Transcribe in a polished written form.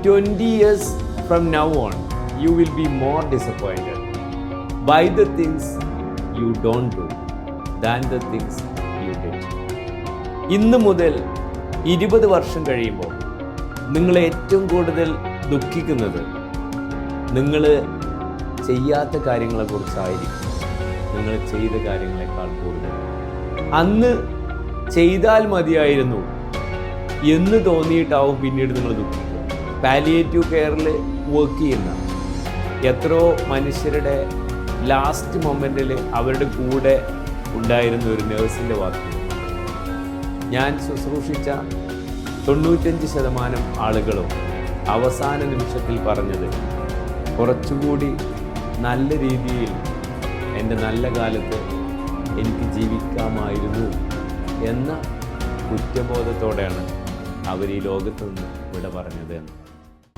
20 years from now on, you will be more disappointed by the things you don't do than the things you did. ഇന്ന് മുതൽ 20 വർഷം കഴിയുമ്പോൾ നിങ്ങൾ ഏറ്റവും കൂടുതൽ ദുഃഖിക്കുന്നത് നിങ്ങൾ ചെയ്യാത്ത കാര്യങ്ങളെക്കുറിച്ചായിരിക്കും, നിങ്ങൾ ചെയ്ത കാര്യങ്ങളെക്കാൾ കൂടുതൽ. അന്ന് ചെയ്താൽ മതിയായിരുന്നു എന്ന് തോന്നിയിട്ടാവും പിന്നീട് നിങ്ങൾ ദുഃഖിക്കുക. പാലിയേറ്റീവ് കെയറിൽ വർക്ക് ചെയ്യുന്ന എത്രയോ മനുഷ്യരുടെ ലാസ്റ്റ് മൊമെൻറ്റിൽ അവരുടെ കൂടെ ഉണ്ടായിരുന്ന ഒരു നേഴ്സിൻ്റെ വാക്ക്, ഞാൻ ശുശ്രൂഷിച്ച 95% ആളുകളും അവസാന നിമിഷത്തിൽ പറഞ്ഞത് കുറച്ചുകൂടി നല്ല രീതിയിൽ എൻ്റെ നല്ല കാലത്ത് എനിക്ക് ജീവിക്കാമായിരുന്നു എന്ന കുറ്റബോധത്തോടെയാണ് അവർ ഈ ലോകത്ത് നിന്ന് വിട പറഞ്ഞത് എന്ന്.